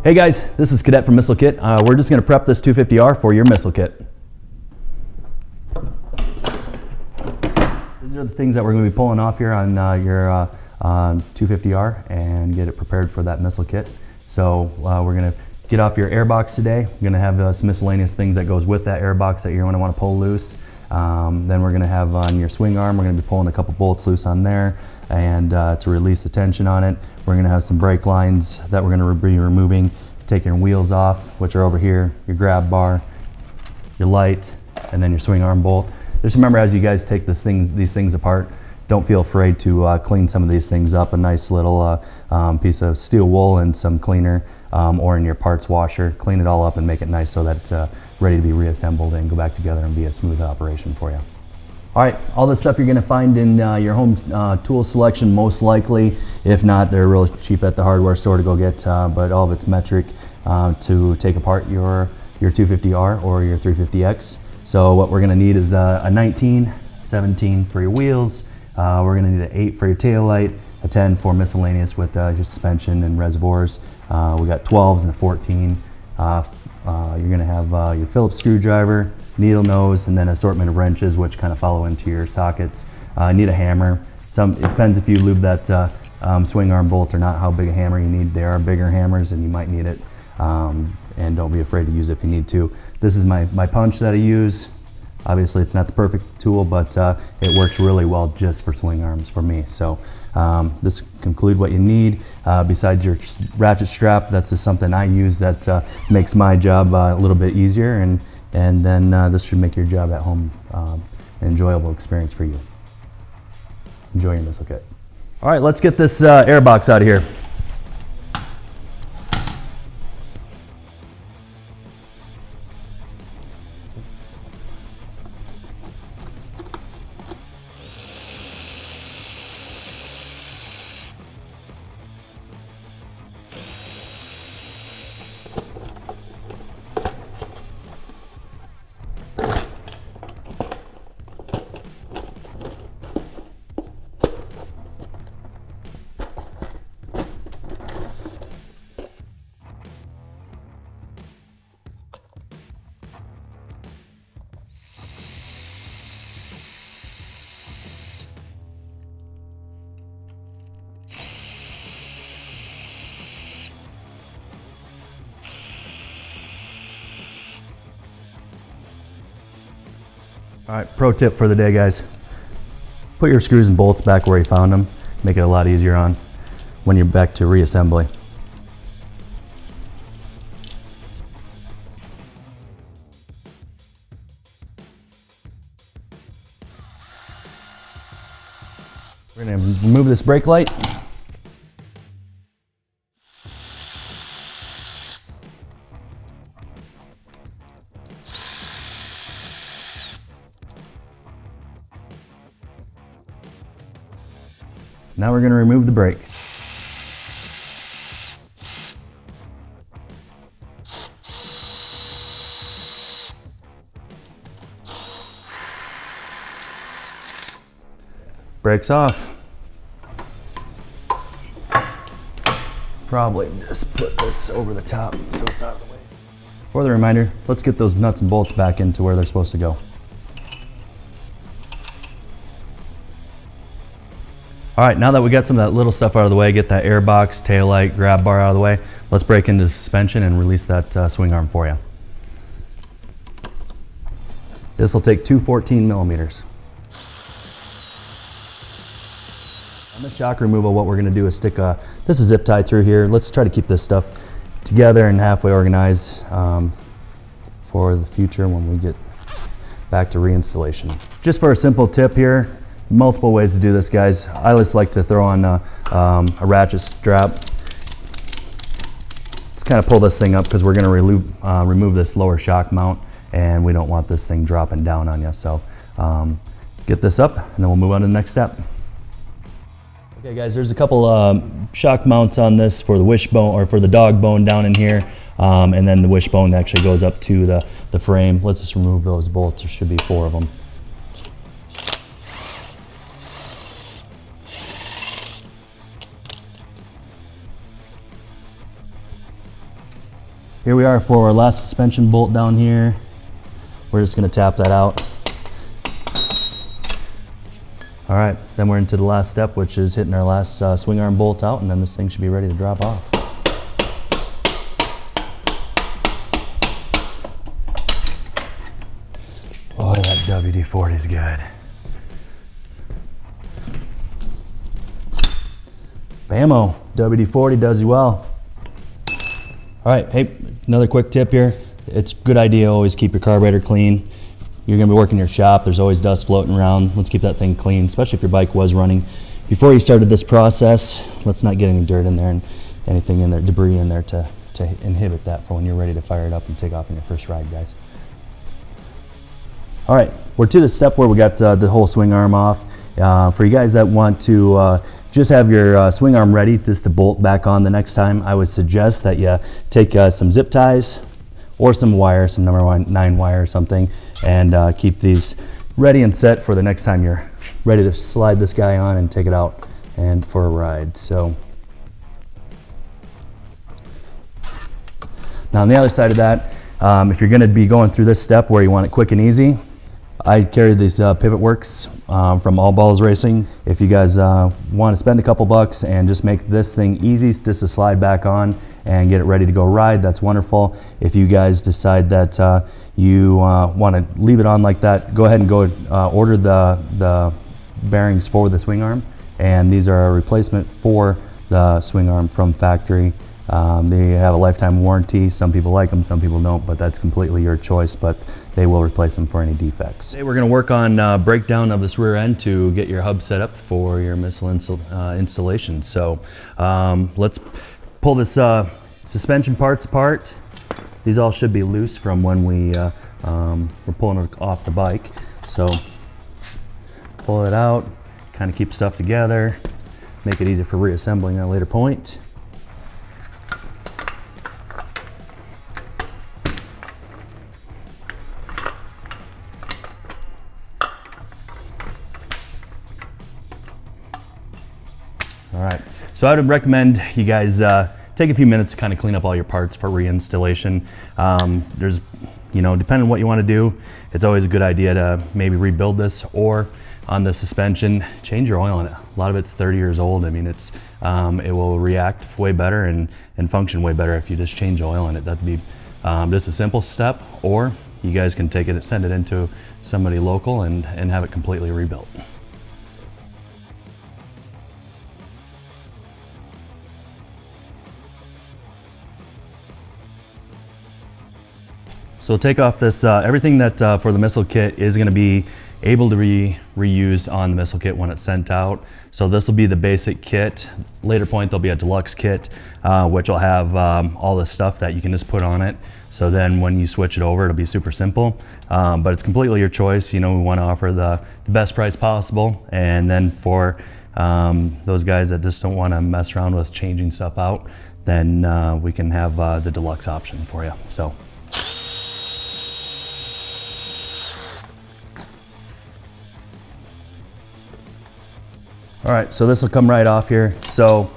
Hey guys, this is Cadet from MissileKit. We're just going to prep this 250R for your missile kit. These are the things that we're going to be pulling off here on your 250R and get it prepared for that missile kit. So we're going to get off your airbox today. We're going to have some miscellaneous things that goes with that airbox that you're going to want to pull loose. Then we're going to have on your swing arm, we're going to be pulling a couple bolts loose on there, and to release the tension on it, we're going to have some brake lines that we're going to be removing, take your wheels off, which are over here, your grab bar, your light, and then your swing arm bolt. Just remember, as you guys take these things apart, don't feel afraid to clean some of these things up. A nice little piece of steel wool and some cleaner, or in your parts washer. Clean it all up and make it nice so that it's ready to be reassembled and go back together and be a smooth operation for you. All right, all this stuff you're going to find in your home tool selection, most likely. If not, they're real cheap at the hardware store to go get, but all of it's metric to take apart your 250R or your 350X. So what we're going to need is a 19, 17 for your wheels. We're going to need an 8 for your tail light, a 10 for miscellaneous with your suspension and reservoirs. We got 12s and a 14. You're going to have your Phillips screwdriver, needle nose, and then an assortment of wrenches which kind of follow into your sockets. Need a hammer. It depends if you lube that swing arm bolt or not, how big a hammer you need. There are bigger hammers and you might need it. And don't be afraid to use it if you need to. This is my punch that I use. Obviously it's not the perfect tool, but it works really well just for swing arms for me. So this conclude what you need. Besides your ratchet strap, that's just something I use that makes my job a little bit easier, and then this should make your job at home an enjoyable experience for you. Enjoy your missile kit. All right, let's get this airbox out of here. All right, pro tip for the day, guys. Put your screws and bolts back where you found them. Make it a lot easier on when you're back to reassembly. We're gonna remove this brake light. Now we're going to remove the brake. Brake's off. Probably just put this over the top so it's out of the way. For the reminder, let's get those nuts and bolts back into where they're supposed to go. All right, now that we got some of that little stuff out of the way, get that airbox, tail light, grab bar out of the way, let's break into the suspension and release that swing arm for you. This will take two 14 millimeters. On the shock removal, what we're gonna do is stick this is zip tie through here. Let's try to keep this stuff together and halfway organized for the future when we get back to reinstallation. Just for a simple tip here, multiple ways to do this, guys. I just like to throw on a ratchet strap. Let's kind of pull this thing up because we're going to remove this lower shock mount, and we don't want this thing dropping down on you. So get this up, and then we'll move on to the next step. Okay, guys, there's a couple shock mounts on this for the wishbone, or for the dog bone down in here, and then the wishbone actually goes up to the frame. Let's just remove those bolts. There should be 4 of them. here we are for our last suspension bolt down here. We're just gonna tap that out. All right, then we're into the last step, which is hitting our last swing arm bolt out, and then this thing should be ready to drop off. Oh, that WD-40 is good. Bammo, WD-40 does you well. All right, hey, another quick tip here. It's a good idea to always keep your carburetor clean. You're gonna be working in your shop, there's always dust floating around. Let's keep that thing clean, especially if your bike was running. Before you started this process, let's not get any dirt in there and anything in there, debris in there to inhibit that for when you're ready to fire it up and take off on your first ride, guys. All right, we're to the step where we got the whole swing arm off. For you guys that want to just have your swing arm ready just to bolt back on the next time, I would suggest that you take some zip ties or some wire, some number 9 wire or something, and keep these ready and set for the next time you're ready to slide this guy on and take it out and for a ride. So now on the other side of that, if you're going to be going through this step where you want it quick and easy, I carry these Pivot Works from All Balls Racing. If you guys want to spend a couple bucks and just make this thing easy just to slide back on and get it ready to go ride, that's wonderful. If you guys decide that you want to leave it on like that, go ahead and go order the bearings for the swing arm, and these are a replacement for the swing arm from factory. They have a lifetime warranty. Some people like them, some people don't, but that's completely your choice, but they will replace them for any defects. Today we're going to work on breakdown of this rear end to get your hub set up for your missile installation. So let's pull this suspension parts apart. These all should be loose from when we're pulling it off the bike. So pull it out, kind of keep stuff together, make it easier for reassembling at a later point. All right, so I would recommend you guys take a few minutes to kind of clean up all your parts for reinstallation. There's, depending on what you want to do, it's always a good idea to maybe rebuild this, or on the suspension, change your oil in it. A lot of it's 30 years old. I mean, it will react way better and function way better if you just change oil in it. That'd be just a simple step, or you guys can take it and send it into somebody local and have it completely rebuilt. So we'll take off this, everything that for the missile kit is going to be able to be reused on the missile kit when it's sent out. So this will be the basic kit. Later point there'll be a deluxe kit, which will have all the stuff that you can just put on it. So then when you switch it over, it'll be super simple. But it's completely your choice. We want to offer the best price possible. And then for those guys that just don't want to mess around with changing stuff out, then we can have the deluxe option for you. So. All right, so this will come right off here. So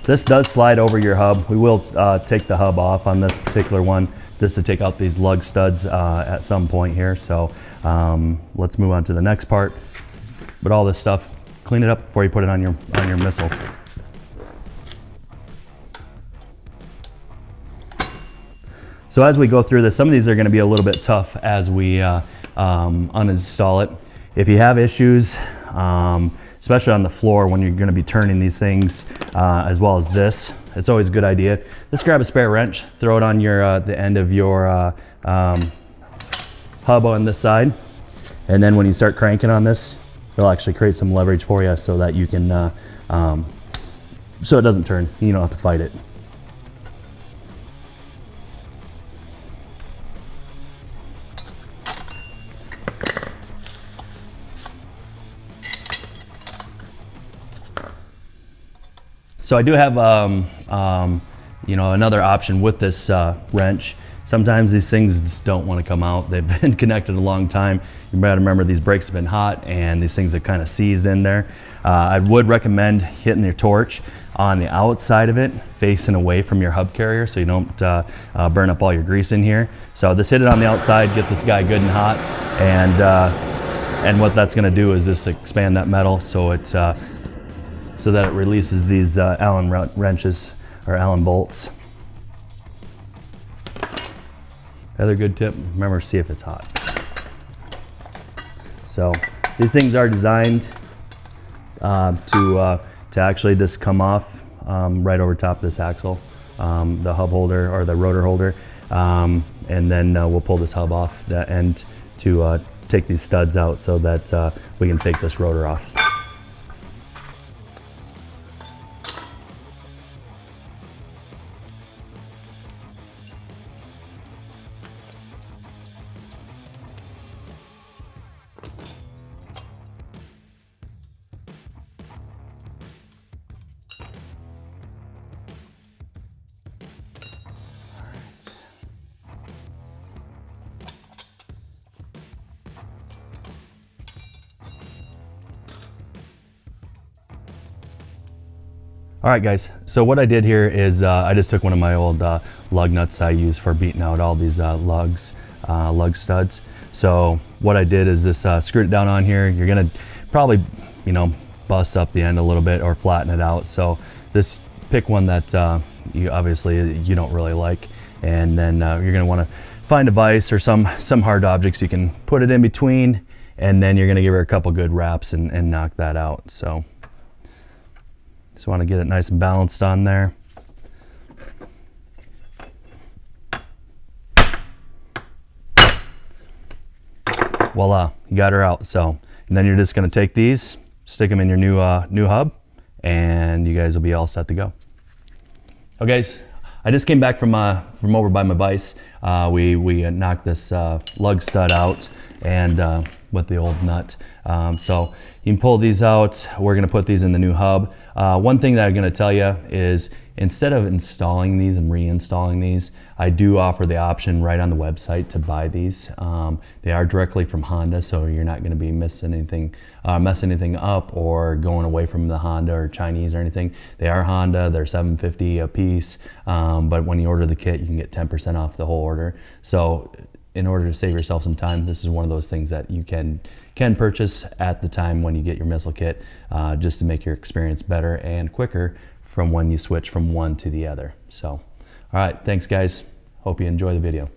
this does slide over your hub. We will take the hub off on this particular one just to take out these lug studs at some point here. So let's move on to the next part. But all this stuff, clean it up before you put it on your missile. So as we go through this, some of these are going to be a little bit tough as we uninstall it. If you have issues, especially on the floor when you're going to be turning these things, as well as this, it's always a good idea. Just grab a spare wrench, throw it on your the end of your hub on this side, and then when you start cranking on this, it'll actually create some leverage for you so that you can, so it doesn't turn. You don't have to fight it. So I do have, another option with this wrench. Sometimes these things just don't want to come out. They've been connected a long time. You better remember these brakes have been hot and these things are kind of seized in there. I would recommend hitting your torch. on the outside of it, facing away from your hub carrier so you don't burn up all your grease in here. So just hit it on the outside, get this guy good and hot, and what that's going to do is just expand that metal so it so that it releases these Allen wrenches or Allen bolts. Other good tip, remember to see if it's hot. So these things are designed to actually just come off right over top of this axle, the hub holder or the rotor holder, and then we'll pull this hub off that end to take these studs out so that we can take this rotor off. All right, guys, so what I did here is I just took one of my old lug nuts I use for beating out all these lug studs. So what I did is this screwed it down on here. You're gonna probably, you know, bust up the end a little bit or flatten it out. So just pick one that you obviously you don't really like, and then you're gonna wanna find a vise or some hard objects you can put it in between, and then you're gonna give her a couple good wraps and knock that out. So just want to get it nice and balanced on there. Voila, you got her out. So, and then you're just going to take these, stick them in your new hub, and you guys will be all set to go. Okay, guys, I just came back from over by my vise. We knocked this lug stud out and with the old nut. So you can pull these out. We're going to put these in the new hub. One thing that I'm going to tell you is instead of installing these and reinstalling these, I do offer the option right on the website to buy these. They are directly from Honda, so you're not going to be messing anything up or going away from the Honda or Chinese or anything. They are Honda. They're $7.50 a piece, but when you order the kit, you can get 10% off the whole order. So in order to save yourself some time, this is one of those things that you can purchase at the time when you get your missile kit, just to make your experience better and quicker from when you switch from one to the other. So, all right, thanks guys. Hope you enjoy the video.